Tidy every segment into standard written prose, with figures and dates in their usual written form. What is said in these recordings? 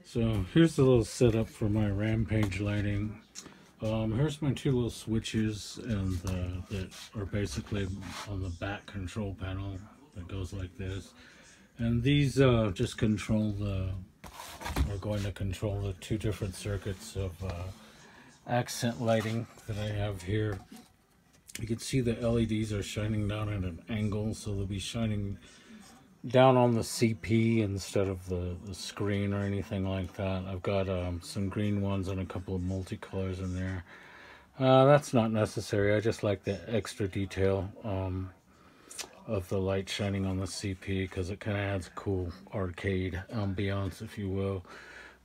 So here's the little setup for my Rampage lighting. Here's my two little switches, and that are basically on the back control panel that goes like this. And these just control are going to control the two different circuits of accent lighting that I have here. You can see the LEDs are shining down at an angle, so they'll be shining down on the CP instead of the screen or anything like that. I've got some green ones and a couple of multicolors in there. That's not necessary. I just like the extra detail of the light shining on the CP because it kind of adds a cool arcade ambiance, if you will.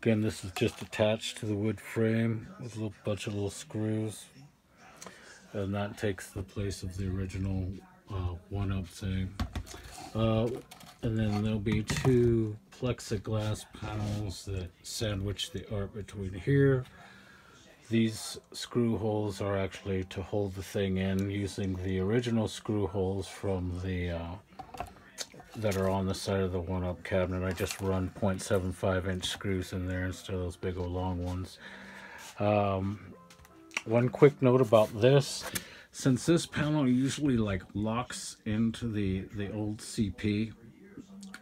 Again, this is just attached to the wood frame with a bunch of little screws, and that takes the place of the original one-up thing. And then there'll be two plexiglass panels that sandwich the art between here. These screw holes are actually to hold the thing in, using the original screw holes from the that are on the side of the one-up cabinet. I just run 0.75-inch screws in there instead of those big old long ones. One quick note about this: since this panel usually like locks into the old CP,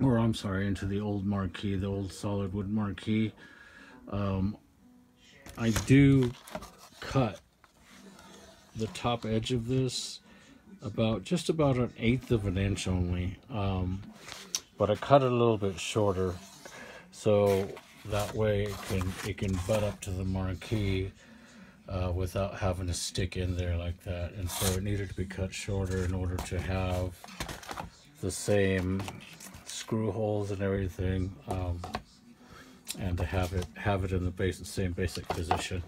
or I'm sorry, into the old marquee, the old solid wood marquee, I do cut the top edge of this just about 1/8 of an inch only, but I cut it a little bit shorter so that way it can butt up to the marquee without having to stick in there like that. And so it needed to be cut shorter in order to have the same screw holes and everything, and to have it in the same basic position.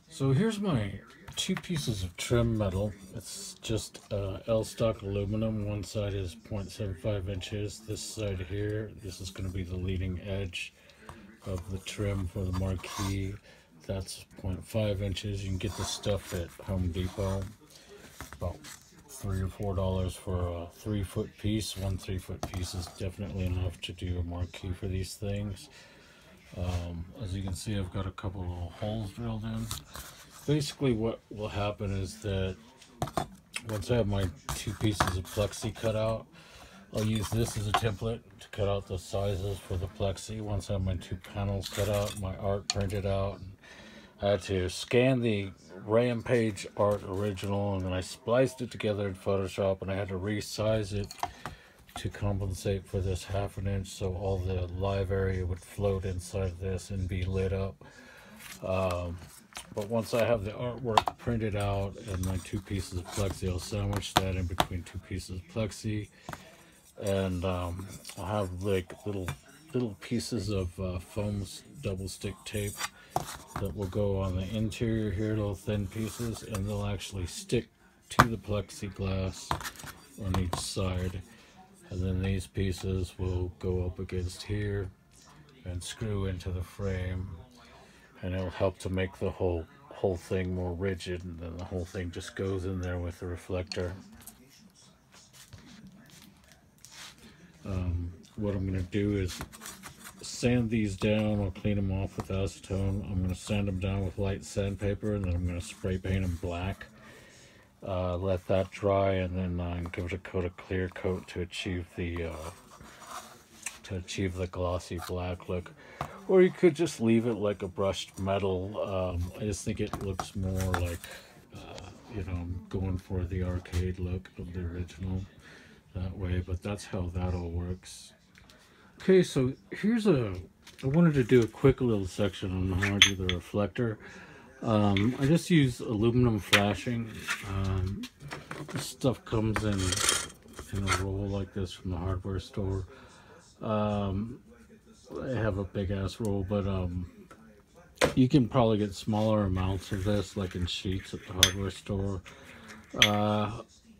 So here's my two pieces of trim metal. It's just L-stock aluminum. One side is 0.75 inches. This side here, this is going to be the leading edge of the trim for the marquee. That's 0.5 inches. You can get this stuff at Home Depot, about $3 or $4 for a 3-foot piece. One 3-foot piece is definitely enough to do a marquee for these things. As you can see, I've got a couple of little holes drilled in. Basically what will happen is that once I have my two pieces of plexi cut out, I'll use this as a template to cut out the sizes for the plexi. Once I have my two panels cut out, my art printed out, I had to scan the Rampage art original, and then I spliced it together in Photoshop, and I had to resize it to compensate for this 1/2 inch so all the live area would float inside this and be lit up. But once I have the artwork printed out and my two pieces of plexi, I'll sandwich that in between two pieces of plexi, and I'll have like little pieces of foam double stick tape that will go on the interior here, little thin pieces, and they'll actually stick to the plexiglass on each side. And then these pieces will go up against here and screw into the frame, and it'll help to make the whole thing more rigid, and then the whole thing just goes in there with the reflector. What I'm going to do is sand these down. I'll clean them off with acetone. I'm going to sand them down with light sandpaper, and then I'm going to spray paint them black. Let that dry, and then give it a clear coat to achieve the glossy black look. Or you could just leave it like a brushed metal. I just think it looks more like, I'm going for the arcade look of the original that way, but that's how that all works. Okay, so I wanted to do a quick little section on how I do the reflector. I just use aluminum flashing. This stuff comes in a roll like this from the hardware store. I have a big ass roll, but you can probably get smaller amounts of this, like in sheets at the hardware store.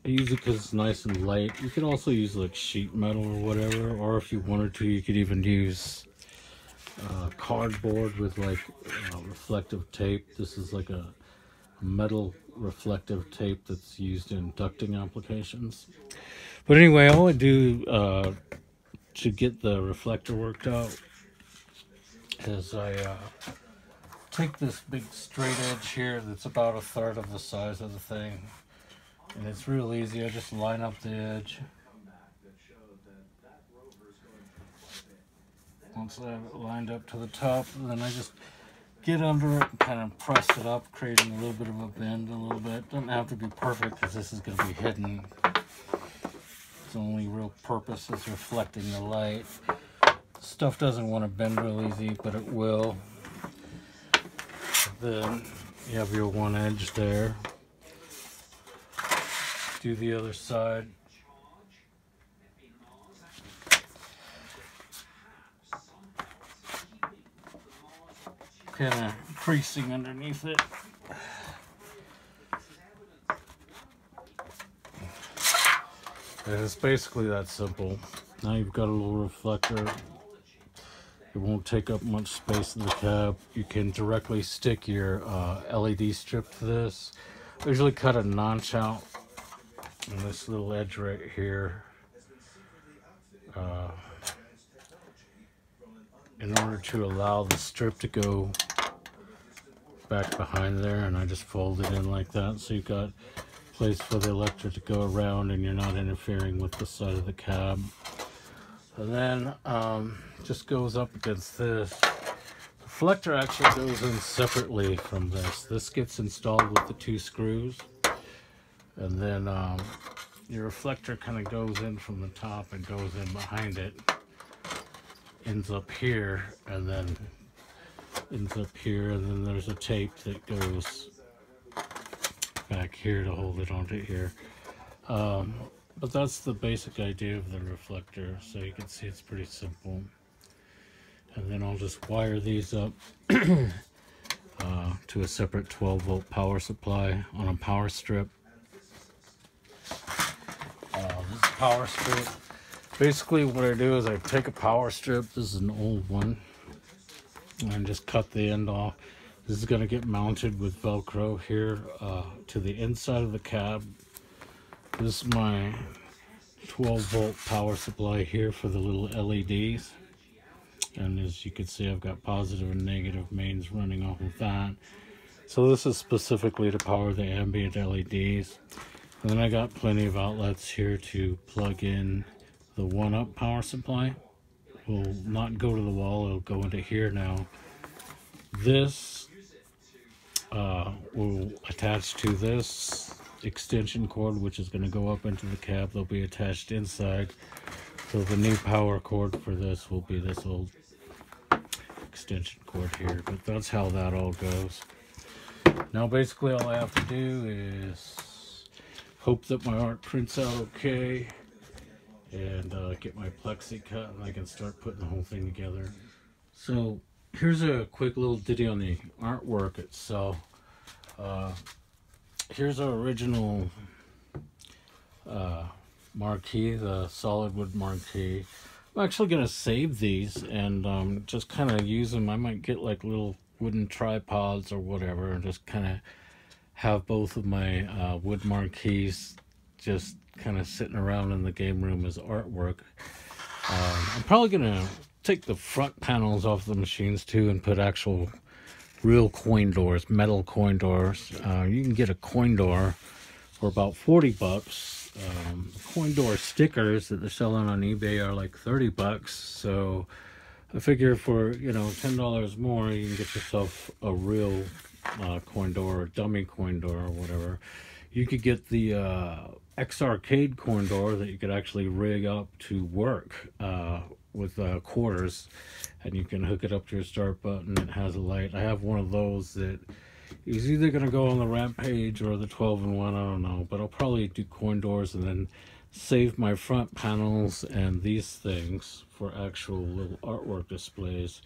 I use it because it's nice and light. You could also use like sheet metal or whatever, or if you wanted to, you could even use cardboard with like reflective tape. This is like a metal reflective tape that's used in ducting applications. But anyway, all I do to get the reflector worked out is I take this big straight edge here that's about 1/3 of the size of the thing, and it's real easy. I just line up the edge. Once I have it lined up to the top, and then I just get under it and kind of press it up, creating a little bit of a bend a little bit. Doesn't have to be perfect because this is going to be hidden. Its only real purpose is reflecting the light. Stuff doesn't want to bend real easy, but it will. Then you have your one edge there. Do the other side. Kind of creasing underneath it. And it's basically that simple. Now you've got a little reflector. It won't take up much space in the cab. You can directly stick your LED strip to this. I usually cut a notch out on this little edge right here. In order to allow the strip to go back behind there, and I just fold it in like that, so you've got place for the electric to go around and you're not interfering with the side of the cab. And then just goes up against this. The reflector actually goes in separately from this. This gets installed with the 2 screws, and then your reflector kind of goes in from the top and goes in behind it. Ends up here, and then ends up here, and then there's a tape that goes back here to hold it onto here. But that's the basic idea of the reflector, so you can see it's pretty simple. And then I'll just wire these up to a separate 12-volt power supply on a power strip. This power strip, basically what I do is I take a power strip, this is an old one, and just cut the end off. This is going to get mounted with Velcro here to the inside of the cab. This is my 12-volt power supply here for the little LEDs. And as you can see, I've got positive and negative mains running off of that. So this is specifically to power the ambient LEDs. And then I got plenty of outlets here to plug in the 1-up power supply. It will not go to the wall, it'll go into here now. This will attach to this extension cord, which is going to go up into the cab. They'll be attached inside. So the new power cord for this will be this old extension cord here, but that's how that all goes. Now basically all I have to do is hope that my art prints out okay, and get my plexi cut, and I can start putting the whole thing together. So here's a quick little ditty on the artwork itself. Here's our original marquee, the solid wood marquee. I'm actually going to save these and just kind of use them. I might get like little wooden tripods or whatever, and just kind of have both of my wood marquees just kind of sitting around in the game room as artwork. I'm probably going to take the front panels off the machines too and put actual real coin doors, metal coin doors. You can get a coin door for about 40 bucks. Coin door stickers that they're selling on eBay are like 30 bucks. So I figure for, you know, $10 more, you can get yourself a real coin door, or dummy coin door, or whatever. You could get the X-Arcade coin door that you could actually rig up to work with quarters, and you can hook it up to your start button. It has a light. I have one of those that is either going to go on the Rampage or the 12-in-1, I don't know, but I'll probably do coin doors and then save my front panels and these things for actual little artwork displays.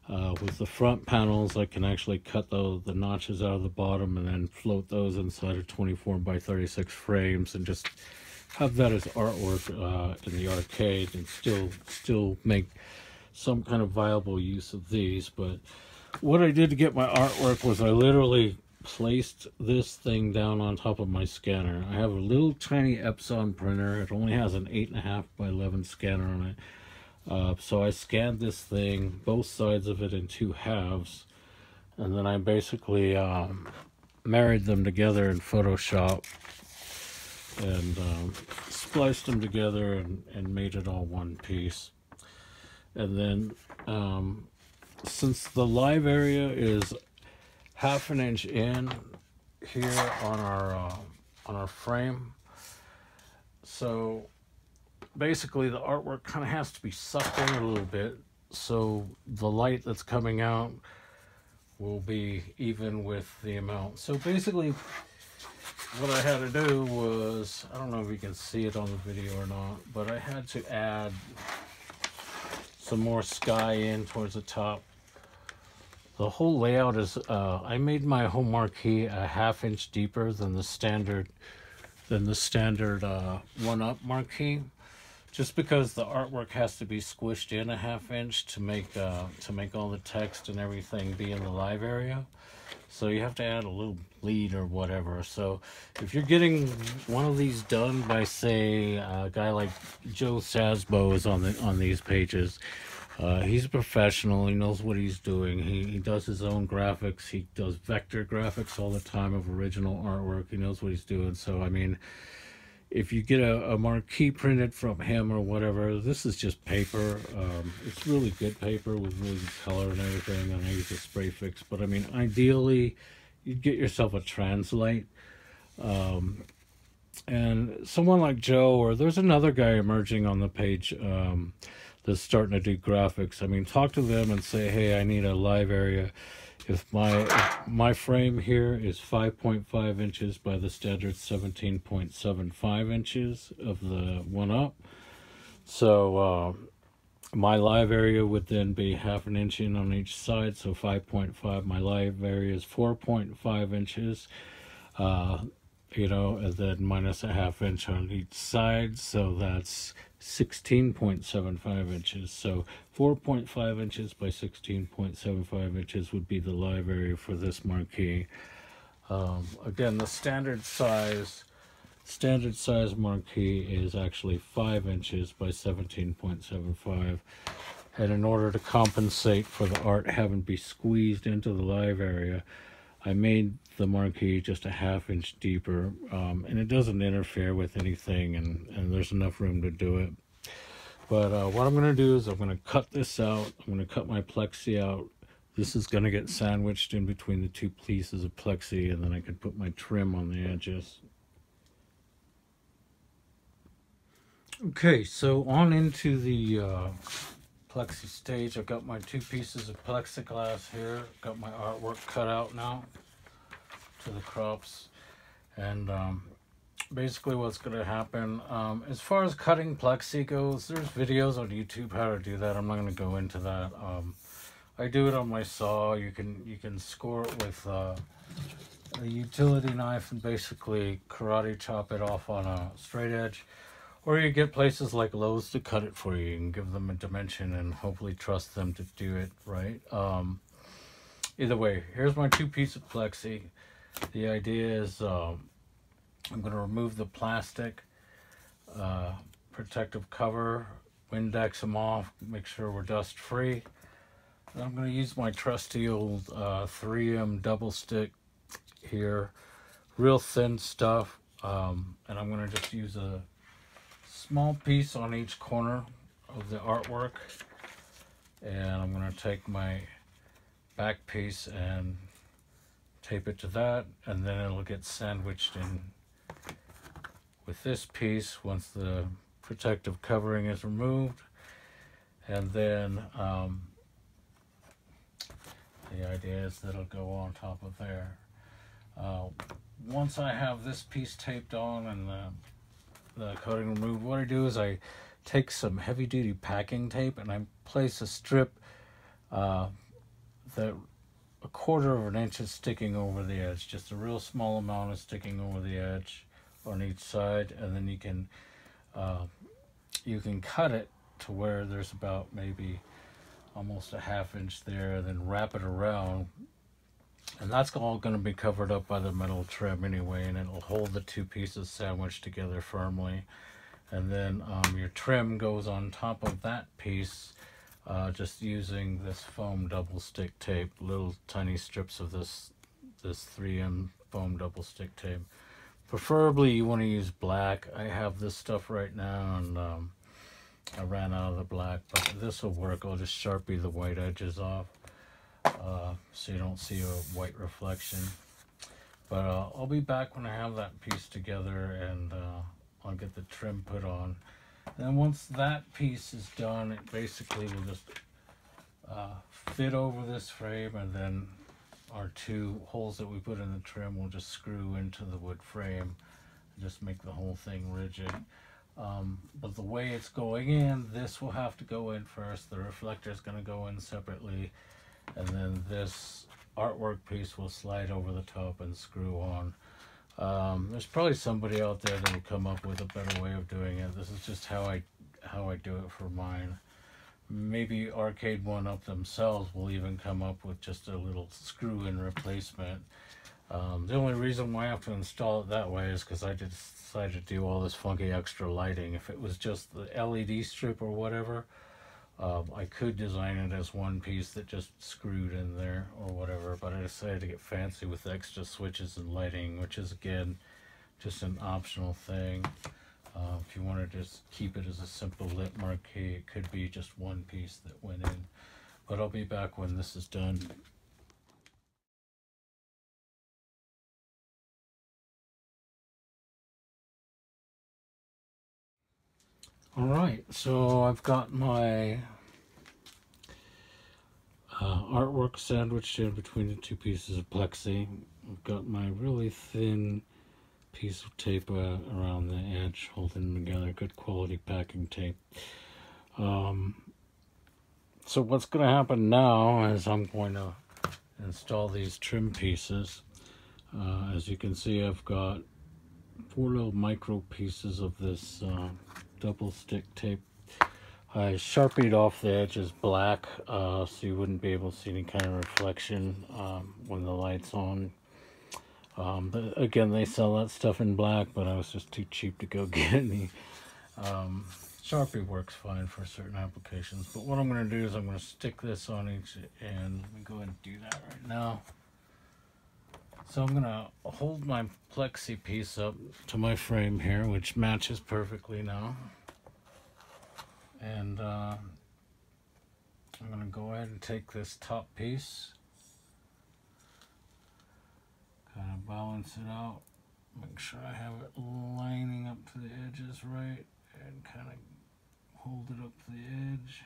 With the front panels, I can actually cut the notches out of the bottom and then float those inside of 24x36 frames and just have that as artwork in the arcade, and still make some kind of viable use of these. But what I did to get my artwork was I literally placed this thing down on top of my scanner. I have a little tiny Epson printer. It only has an 8.5x11 scanner on it. So I scanned this thing, both sides of it in two halves, and then I basically married them together in Photoshop and spliced them together and made it all one piece. And then since the live area is half an inch in here on our frame, so basically the artwork kind of has to be sucked in a little bit so the light that's coming out will be even with the amount. So basically what I had to do was, I don't know if you can see it on the video or not, but I had to add some more sky in towards the top. The whole layout is, I made my whole marquee a ½ inch deeper than the standard 1-up marquee, just because the artwork has to be squished in a ½ inch to make all the text and everything be in the live area. So you have to add a little bleed or whatever. So if you're getting one of these done by, say, a guy like Joe Sasbo is on these pages, he's a professional. He knows what he's doing. He does his own graphics. He does vector graphics all the time of original artwork. He knows what he's doing. So I mean, if you get a marquee printed from him or whatever, this is just paper. It's really good paper with really good color and everything, and I use a spray fix. But I mean, ideally, you'd get yourself a translate. And someone like Joe, or there's another guy emerging on the page that's starting to do graphics. I mean, talk to them and say, hey, I need a live area. If my frame here is 5.5 inches by the standard 17.75 inches of the 1-up, so my live area would then be ½ inch in on each side, so 5.5. My live area is 4.5 inches, you know, and then minus a ½ inch on each side, so that's 16.75 inches. So 4.5 inches by 16.75 inches would be the live area for this marquee. Again, the standard size marquee is actually 5 inches by 17.75, and in order to compensate for the art having to be squeezed into the live area, I made the marquee just a ½ inch deeper, and it doesn't interfere with anything, and there's enough room to do it. But what I'm going to do is I'm going to cut this out. I'm going to cut my plexi out. This is going to get sandwiched in between the two pieces of plexi, and then I can put my trim on the edges. Okay, so on into the plexi stage. I've got my two pieces of plexiglass here. Got my artwork cut out now to the crops, and basically what's going to happen, as far as cutting plexi goes, there's videos on YouTube how to do that. I'm not going to go into that. I do it on my saw. You can score it with a utility knife and basically karate chop it off on a straight edge. Or you get places like Lowe's to cut it for you and give them a dimension and hopefully trust them to do it right. Either way, here's my two pieces of plexi. The idea is I'm going to remove the plastic protective cover, Windex them off, make sure we're dust free. And I'm going to use my trusty old 3M double stick here, real thin stuff, and I'm going to just use a small piece on each corner of the artwork, and I'm going to take my back piece and tape it to that, and then it'll get sandwiched in with this piece once the protective covering is removed. And then the idea is that it'll go on top of there. Once I have this piece taped on and the coating removed, what I do is I take some heavy-duty packing tape and I place a strip that 1/4 inch is sticking over the edge. Just a real small amount is sticking over the edge on each side, and then you can cut it to where there's about maybe almost a ½ inch there, then wrap it around, and that's all going to be covered up by the metal trim anyway, and it'll hold the two pieces sandwiched together firmly. And then your trim goes on top of that piece, just using this foam double stick tape, little tiny strips of this 3M foam double stick tape. Preferably you want to use black. I have this stuff right now, and I ran out of the black, but this will work. I'll just Sharpie the white edges off, so you don't see a white reflection. But I'll be back when I have that piece together, and I'll get the trim put on. And then once that piece is done, it basically will just fit over this frame, and then our 2 holes that we put in the trim will just screw into the wood frame and just make the whole thing rigid. But the way it's going in, this will have to go in first. The reflector is going to go in separately, and then this artwork piece will slide over the top and screw on. There's probably somebody out there that will come up with a better way of doing it. This is just how I do it for mine. Maybe Arcade One Up themselves will even come up with just a little screw-in replacement. The only reason why I have to install it that way is because I decided to do all this funky extra lighting. If it was just the LED strip or whatever, I could design it as one piece that just screwed in there or whatever, but I decided to get fancy with extra switches and lighting, which is, again, just an optional thing. If you want to just keep it as a simple lit marquee, it could be just one piece that went in. But I'll be back when this is done. Alright, so I've got my artwork sandwiched in between the 2 pieces of plexi. I've got my really thin piece of tape around the edge holding them together, good quality packing tape. So what's going to happen now is I'm going to install these trim pieces. As you can see, I've got 4 little micro pieces of this double stick tape. I Sharpied off the edges black, so you wouldn't be able to see any kind of reflection when the light's on. But again, they sell that stuff in black, but I was just too cheap to go get any. Sharpie works fine for certain applications, but what I'm going to do is I'm going to stick this on each end. Let me go ahead and do that right now. So I'm going to hold my plexi piece up to my frame here, which matches perfectly now. And I'm going to go ahead and take this top piece, kind of balance it out, make sure I have it lining up to the edges right, and kind of hold it up to the edge,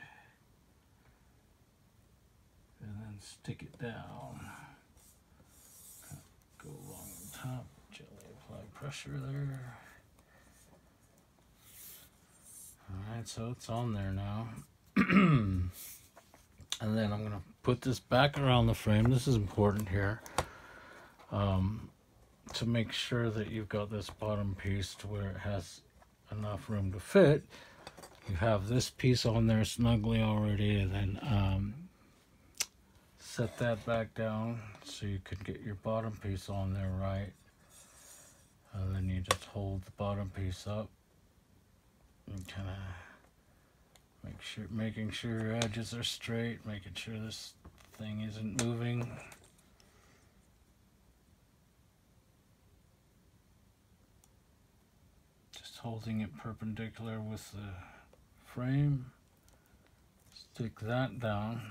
and then stick it down. Kind of go along the top, gently apply pressure there. Alright, so it's on there now. And then I'm going to put this back around the frame. This is important here. To make sure that you've got this bottom piece to where it has enough room to fit. You have this piece on there snugly already, and then set that back down so you can get your bottom piece on there right. And then you just hold the bottom piece up and kind of making sure your edges are straight, making sure this thing isn't moving. Just holding it perpendicular with the frame. Stick that down.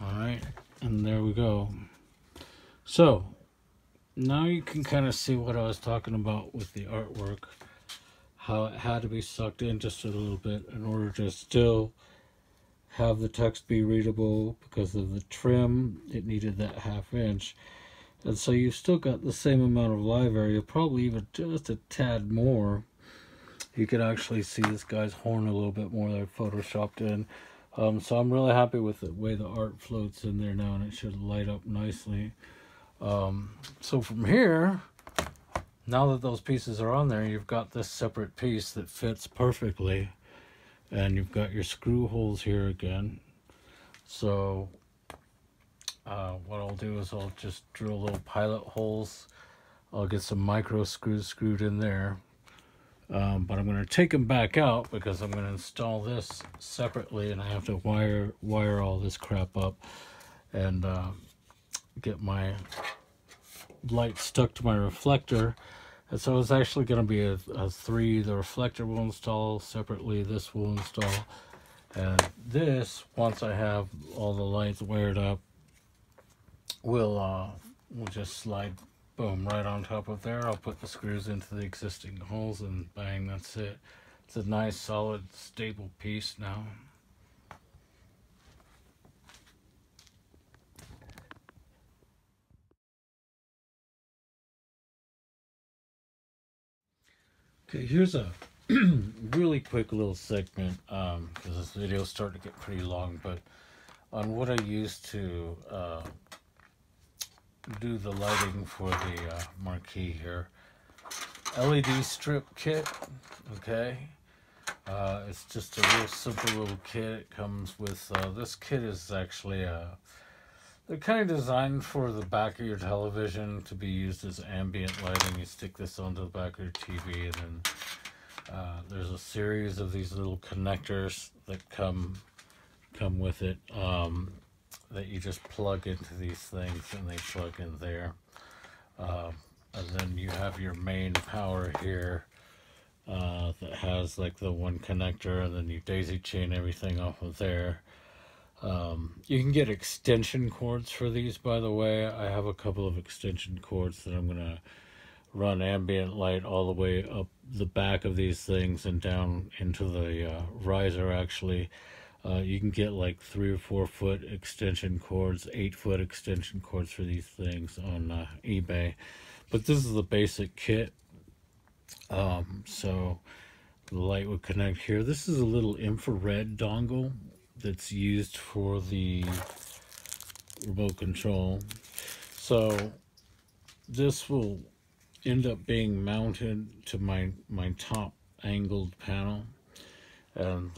Alright, and there we go. So, now you can kind of see what I was talking about with the artwork. How it had to be sucked in just a little bit in order to still have the text be readable. Because of the trim, it needed that 1/2 inch. And so you've still got the same amount of live area, probably even just a tad more. You can actually see this guy's horn a little bit more that I photoshopped in. So I'm really happy with the way the art floats in there now, and it should light up nicely. So from here, now that those pieces are on there, you've got this separate piece that fits perfectly, and you've got your screw holes here again. So what I'll do is I'll just drill little pilot holes. I'll get some micro screws screwed in there. But I'm going to take them back out because I'm going to install this separately, and I have to wire all this crap up and get my light stuck to my reflector. And so it's actually going to be a 3. The reflector will install separately, this will install, and this, once I have all the lights wired up, we'll just slide, boom, right on top of there. I'll put the screws into the existing holes and bang, that's it. It's a nice, solid, stable piece now. Okay, here's a really quick little segment, because this video is starting to get pretty long, but on what I use to do the lighting for the marquee here. LED strip kit, okay? It's just a real simple little kit. It comes with, this kit is actually they're kind of designed for the back of your television to be used as ambient lighting. You stick this onto the back of your TV, and then there's a series of these little connectors that come with it, that you just plug into these things, and they plug in there. And then you have your main power here, that has like the one connector, and then you daisy chain everything off of there. You can get extension cords for these, by the way. I have a couple of extension cords that I'm gonna run ambient light all the way up the back of these things and down into the riser. Actually, you can get like 3 or 4 foot extension cords, 8 foot extension cords for these things on eBay. But this is the basic kit. So the light would connect here. This is a little infrared dongle that's used for the remote control. So this will end up being mounted to my top angled panel, and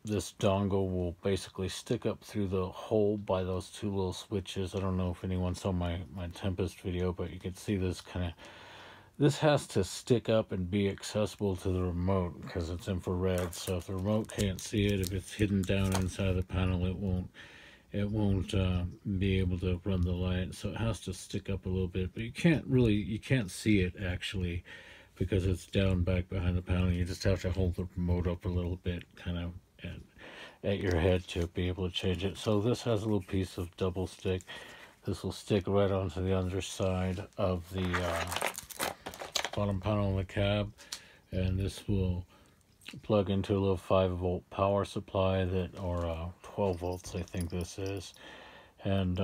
this dongle will basically stick up through the hole by those 2 little switches. I don't know if anyone saw my Tempest video, but you can see this kind of, this has to stick up and be accessible to the remote because it's infrared. So if the remote can't see it, if it's hidden down inside the panel, it won't be able to run the light. So it has to stick up a little bit, but you can't see it actually because it's down back behind the panel. You just have to hold the remote up a little bit, kind of at your head, to be able to change it. So this has a little piece of double stick. This will stick right onto the underside of the bottom panel of the cab, and this will plug into a little 5-volt power supply, that, or 12 volts I think this is, and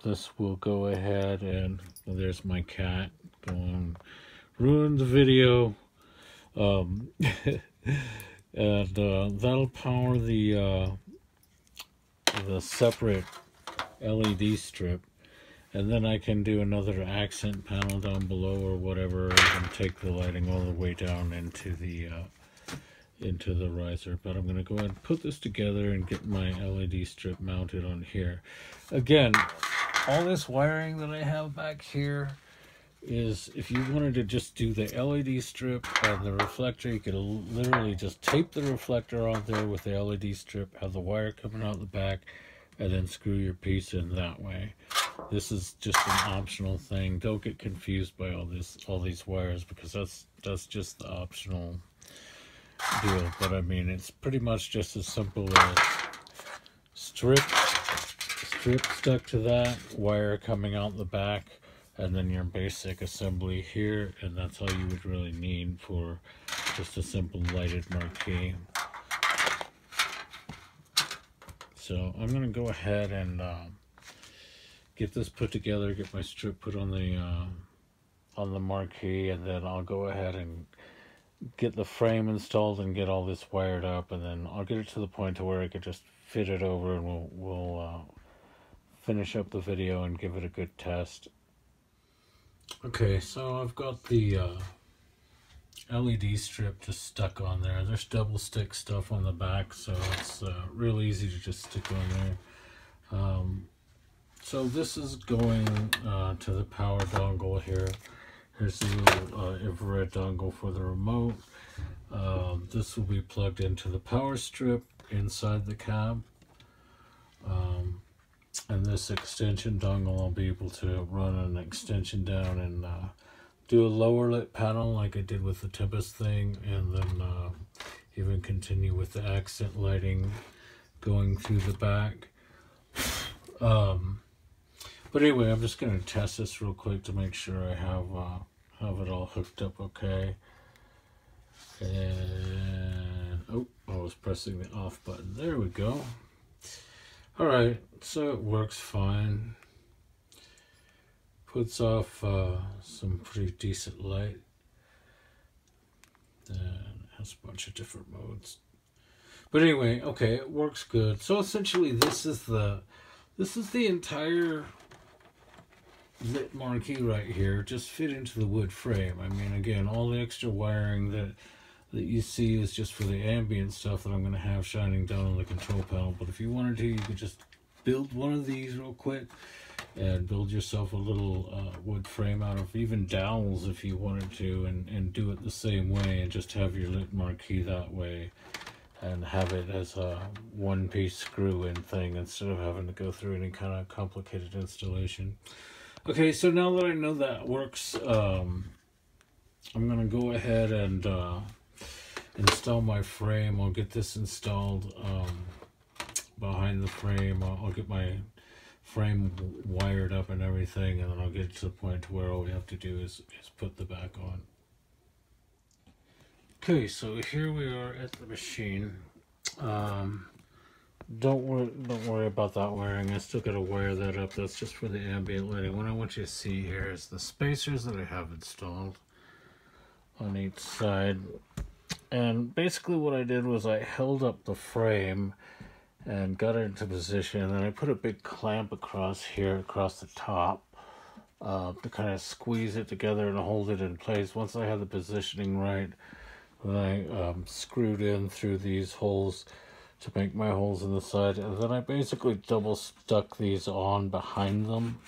this will go ahead, and there's my cat going ruin the video, and that'll power the separate LED strip. And then I can do another accent panel down below or whatever, and take the lighting all the way down into the riser. But I'm going to go ahead and put this together and get my LED strip mounted on here. Again, all this wiring that I have back here is, if you wanted to just do the LED strip and the reflector, you could literally just tape the reflector on there with the LED strip, have the wire coming out the back, and then screw your piece in that way. This is just an optional thing. Don't get confused by all these wires, because that's just the optional deal. But I mean, it's pretty much just as simple as strip stuck to that, wire coming out the back, and then your basic assembly here, and that's all you would really need for just a simple lighted marquee. So I'm going to go ahead and get this put together, get my strip put on the marquee, and then I'll go ahead and get the frame installed and get all this wired up, and then I'll get it to the point to where I could just fit it over, and we'll finish up the video and give it a good test. Okay, so I've got the LED strip just stuck on there. There's double stick stuff on the back, so it's real easy to just stick on there. So so this is going to the power dongle here. Here's the little infrared dongle for the remote. This will be plugged into the power strip inside the cab. And this extension dongle, I'll be able to run an extension down and do a lower lit panel like I did with the Tempest thing, and then even continue with the accent lighting going through the back. But anyway, I'm just going to test this real quick to make sure I have it all hooked up okay. And oh, I was pressing the off button. There we go. Alright, so it works fine. Puts off some pretty decent light. And it has a bunch of different modes. But anyway, okay, it works good. So essentially this is the entire lit marquee right here, just fit into the wood frame. I mean, again, all the extra wiring that you see is just for the ambient stuff that I'm going to have shining down on the control panel. But if you wanted to, you could just build one of these real quick and build yourself a little wood frame out of even dowels if you wanted to, and do it the same way and just have your lit marquee that way and have it as a one-piece screw-in thing instead of having to go through any kind of complicated installation. Okay, so now that I know that works, I'm going to go ahead and install my frame. I'll get this installed behind the frame. I'll get my frame wired up and everything, and then I'll get to the point where all we have to do is put the back on. Okay, so here we are at the machine. Don't worry about that wiring. I still gotta wire that up. That's just for the ambient lighting. What I want you to see here is the spacers that I have installed on each side. And basically what I did was I held up the frame and got it into position, and then I put a big clamp across here, across the top, to kind of squeeze it together and hold it in place. Once I had the positioning right, then I screwed in through these holes to make my holes in the side, and then I basically double stuck these on behind them.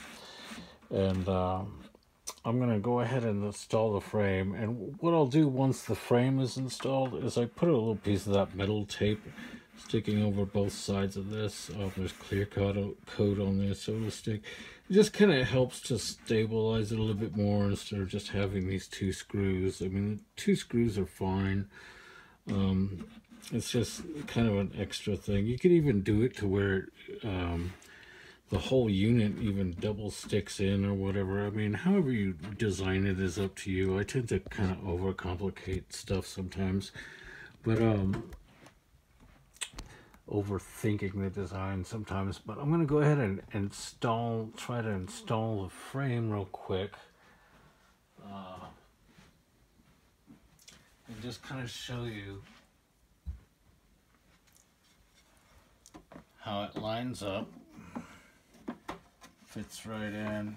And I'm going to go ahead and install the frame. And what I'll do once the frame is installed is I put a little piece of that metal tape sticking over both sides of this. There's clear coat on there, so to speak. It just kind of helps to stabilize it a little bit more instead of just having these two screws. I mean, the two screws are fine. It's just kind of an extra thing. You could even do it to where the whole unit even double sticks in or whatever. I mean, however you design it is up to you. I tend to kind of overcomplicate stuff sometimes, but overthinking the design sometimes. But I'm going to go ahead and try to install the frame real quick, and just kind of show you how it lines up. Fits right in.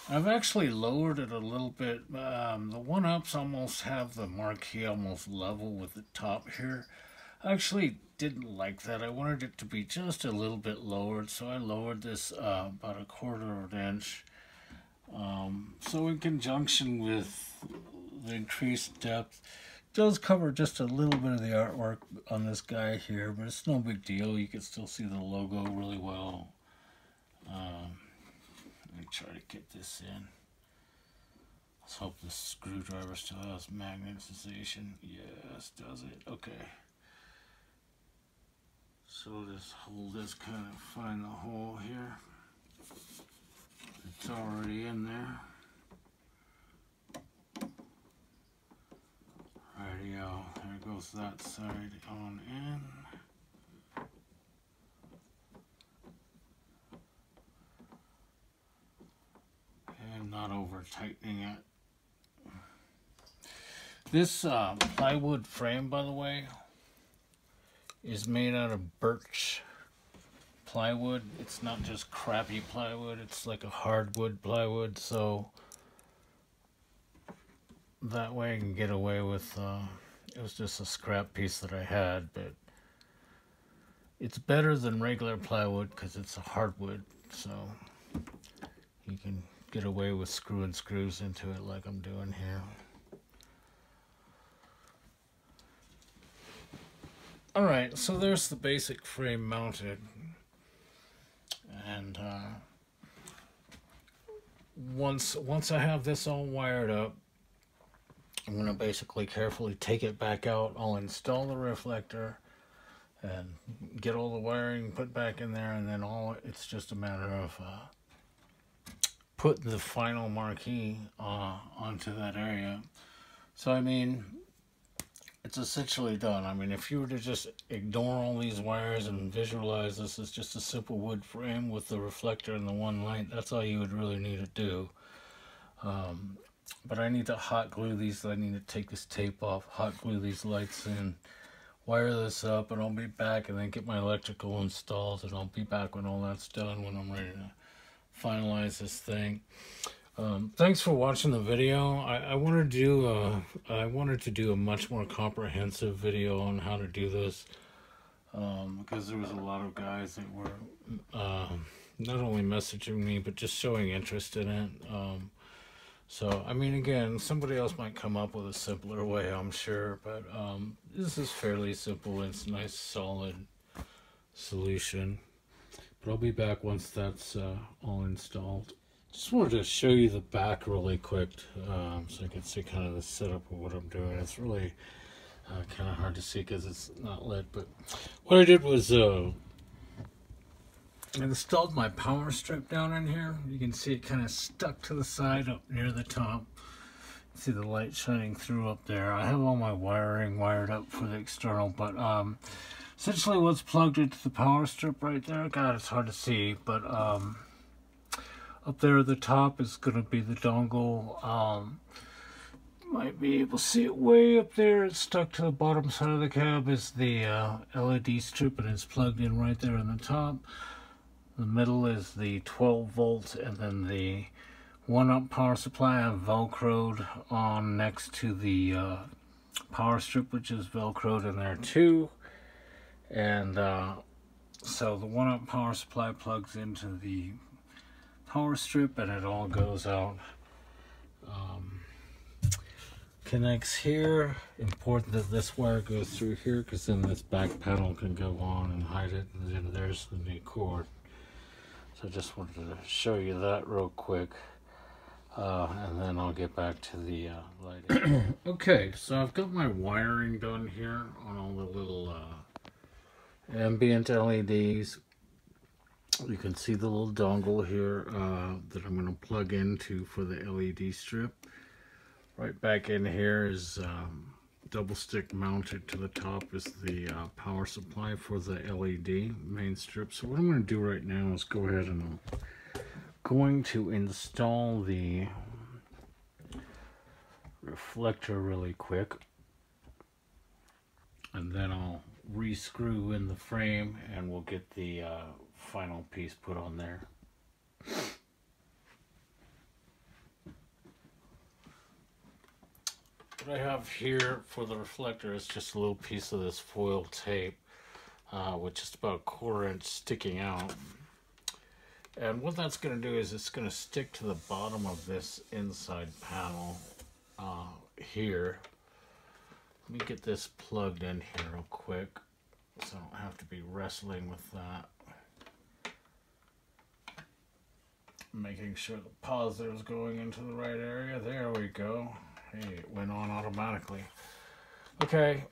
I've actually lowered it a little bit. The one-ups almost have the marquee almost level with the top here. I actually didn't like that. I wanted it to be just a little bit lowered, so I lowered this about 1/4 of an inch. So in conjunction with the increased depth, it does cover just a little bit of the artwork on this guy here, but it's no big deal. You can still see the logo really well. Let me try to get this in. Let's hope this screwdriver still has magnetization. Yes, does it? Okay. So this hole does kind of find the hole here. It's already in there. Rightio, there goes that side on in. And not over tightening it. This plywood frame, by the way, is made out of birch plywood. It's not just crappy plywood, it's like a hardwood plywood, so that way I can get away with, it was just a scrap piece that I had, but it's better than regular plywood because it's a hardwood so you can get away with screwing screws into it like I'm doing here. Alright, so there's the basic frame mounted, and once I have this all wired up, I'm going to basically carefully take it back out. I'll install the reflector and get all the wiring put back in there, and then it's just a matter of putting the final marquee onto that area. So I mean, it's essentially done. I mean, if you were to just ignore all these wires and visualize this as just a simple wood frame with the reflector and the one light, that's all you would really need to do. But I need to hot glue these. I need to take this tape off, hot glue these lights in, wire this up, and I'll be back, and then get my electrical installed, and I'll be back when all that's done, when I'm ready to finalize this thing. Thanks for watching the video. I wanted to do a much more comprehensive video on how to do this, because there was a lot of guys that were not only messaging me but just showing interest in it. So I mean, again, somebody else might come up with a simpler way, I'm sure, but this is fairly simple. It's a nice solid solution. But I'll be back once that's all installed. Just wanted to show you the back really quick, so you can see kind of the setup of what I'm doing. It's really kind of hard to see because it's not lit, but what I did was I installed my power strip down in here. You can see it kind of stuck to the side up near the top. See the light shining through up there. I have all my wiring wired up for the external, but essentially what's plugged into the power strip right there, God, it's hard to see, but up there at the top is going to be the dongle. Might be able to see it way up there. It's stuck to the bottom side of the cab is the LED strip, and it's plugged in right there in the top. The middle is the 12 volt, and then the 1-amp power supply I've velcroed on next to the power strip, which is velcroed in there too. And so the 1-amp power supply plugs into the power strip, and it all goes out, connects here. Important that this wire goes through here, because then this back panel can go on and hide it, and then there's the new cord. So I just wanted to show you that real quick, and then I'll get back to the lighting. Okay, so I've got my wiring done here on all the little ambient LEDs. You can see the little dongle here that I'm going to plug into for the LED strip. Right back in here is double stick mounted to the top is the power supply for the LED main strip. So what I'm going to do right now is go ahead and I'm going to install the reflector really quick, and then I'll re-screw in the frame and we'll get the final piece put on there. What I have here for the reflector is just a little piece of this foil tape with just about a 1/4 inch sticking out. And what that's going to do is it's going to stick to the bottom of this inside panel here. Let me get this plugged in here real quick so I don't have to be wrestling with that. Making sure the positive is going into the right area. There we go. Hey, it went on automatically. Okay.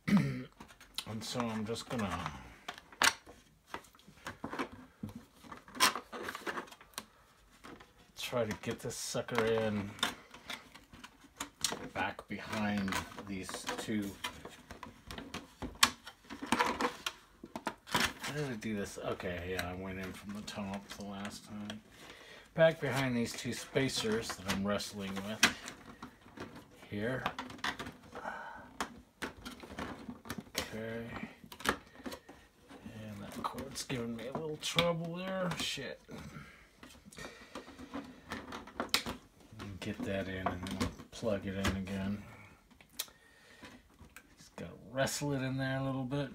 And so I'm just gonna try to get this sucker in back behind these two. How did I do this? Okay, yeah, I went in from the top the last time. Back behind these two spacers that I'm wrestling with here. Okay. And that cord's giving me a little trouble there. Shit. Get that in and then I'll plug it in again. Just gotta wrestle it in there a little bit.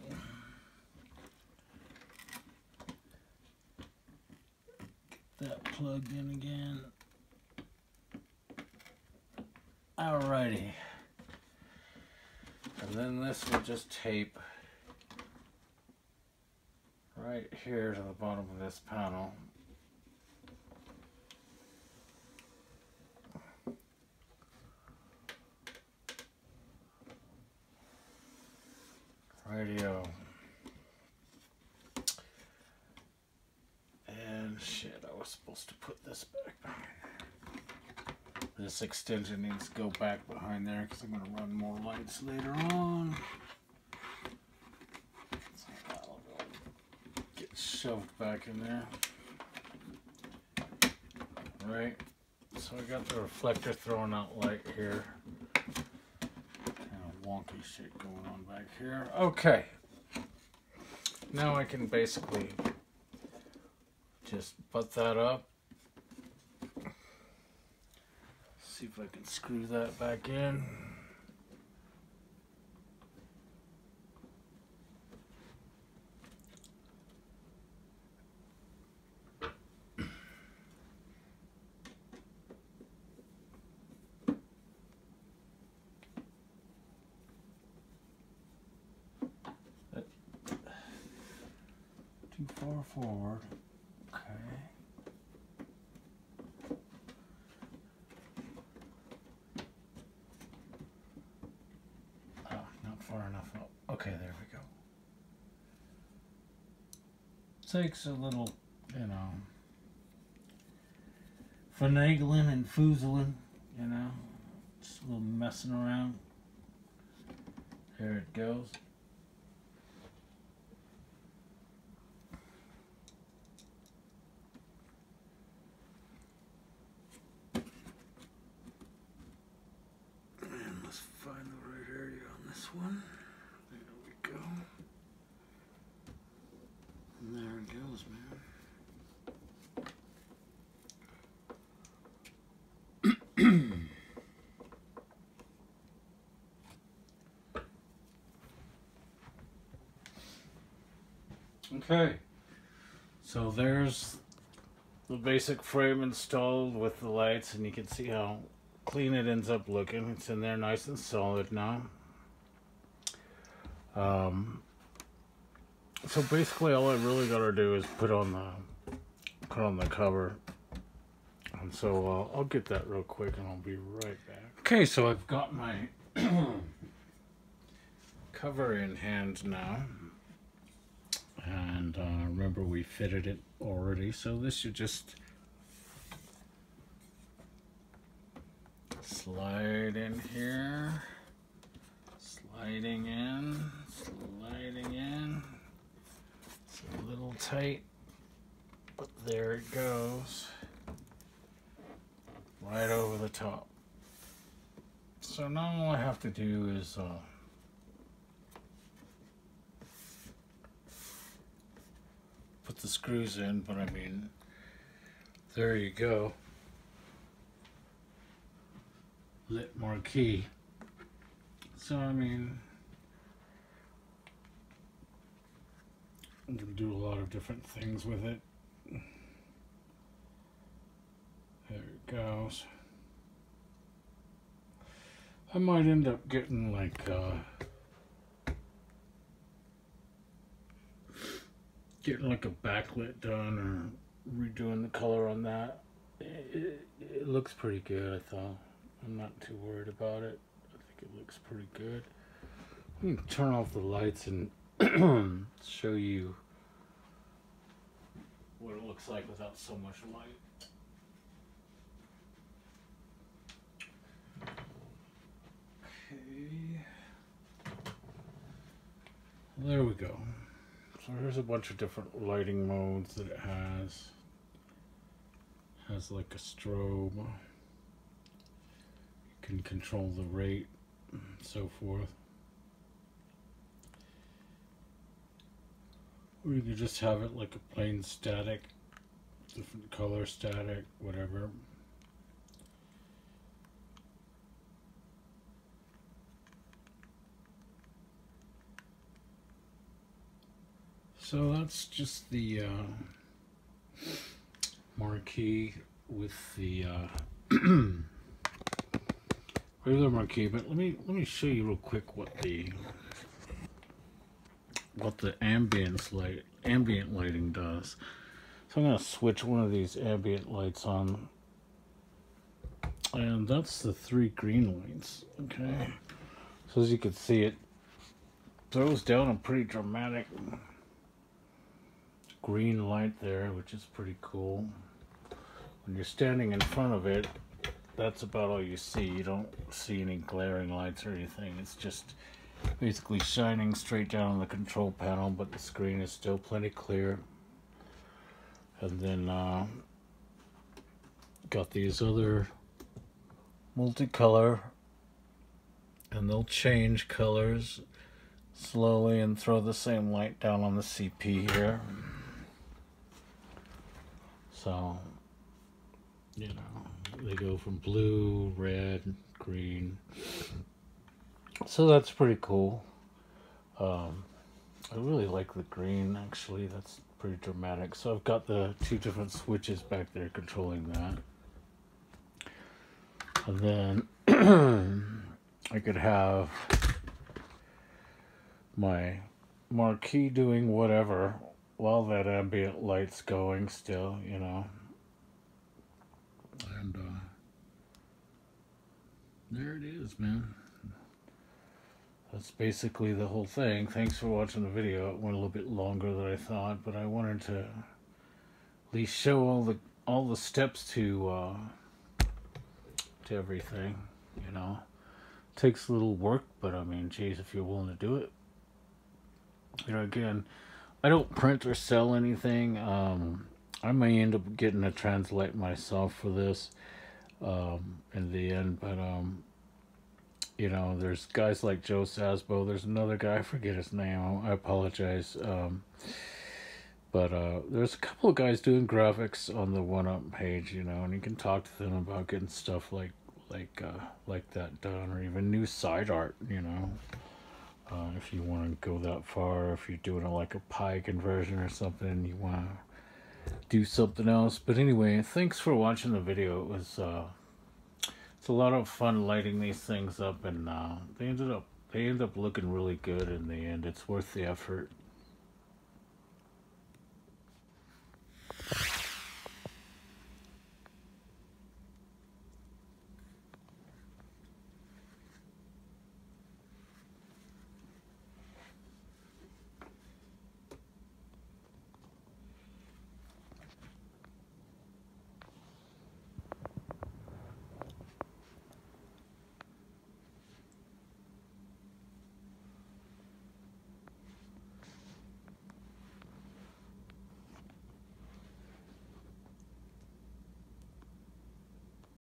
that plugged in again. Alrighty. And then this will just tape right here to the bottom of this panel. Radio. And shit, I was supposed to put this back behind. This extension needs to go back behind there because I'm going to run more lights later on. So that'll go get shoved back in there. Right. So I got the reflector throwing out light here. Wonky shit going on back here. Okay. Now I can basically just butt that up. See if I can screw that back in. Too far forward. Okay. Not far enough up. Okay, there we go. Takes a little, you know, finagling and foozling, you know, just a little messing around. There it goes. And let's find the right area on this one. There we go. And there it goes, man. Okay, so there's the basic frame installed with the lights, and you can see how clean it ends up looking. It's in there nice and solid now. So basically all I really gotta do is put on the cover. And so I'll get that real quick and I'll be right back. Okay, so I've got my cover in hand now. And remember, we fitted it already, so this should just slide in here, sliding in, sliding in. It's a little tight, but there it goes, right over the top. So now all I have to do is put the screws in, but I mean, there you go. Lit marquee. So I mean, you can do a lot of different things with it. There it goes. I might end up getting like a backlit done, or redoing the color on that. It looks pretty good, I thought. I'm not too worried about it. I think it looks pretty good. Let me turn off the lights and show you what it looks like without so much light. Okay. There we go. So here's a bunch of different lighting modes that it has. It has like a strobe. You can control the rate and so forth. Or you can just have it like a plain static, different color static, whatever. So that's just the marquee with the regular marquee, but let me show you real quick what the ambient lighting does. So I'm gonna switch one of these ambient lights on, and that's the 3 green lights. Okay, so as you can see, it throws down a pretty dramatic green light there, which is pretty cool. When you're standing in front of it, that's about all you see. You don't see any glaring lights or anything. It's just basically shining straight down on the control panel, but the screen is still plenty clear. And then got these other multicolor, and they'll change colors slowly and throw the same light down on the CP here. So, you know, they go from blue, red, green. So that's pretty cool. I really like the green, actually. That's pretty dramatic. So I've got the 2 different switches back there controlling that. And then I could have my marquee doing whatever while that ambient light's going still, you know. And there it is, man. That's basically the whole thing. Thanks for watching the video. It went a little bit longer than I thought, but I wanted to at least show all the steps to everything, you know. Takes a little work, but I mean, geez, if you're willing to do it. You know, again, I don't print or sell anything. I may end up getting a translate myself for this in the end, but you know, there's guys like Joe Sasbo. There's another guy, I forget his name. I apologize. But there's a couple of guys doing graphics on the 1UP page, you know, and you can talk to them about getting stuff like that done, or even new side art, you know. If you want to go that far, if you're doing like a pie conversion or something, you want to do something else. But anyway, thanks for watching the video. It was it's a lot of fun lighting these things up, and they end up looking really good in the end. It's worth the effort.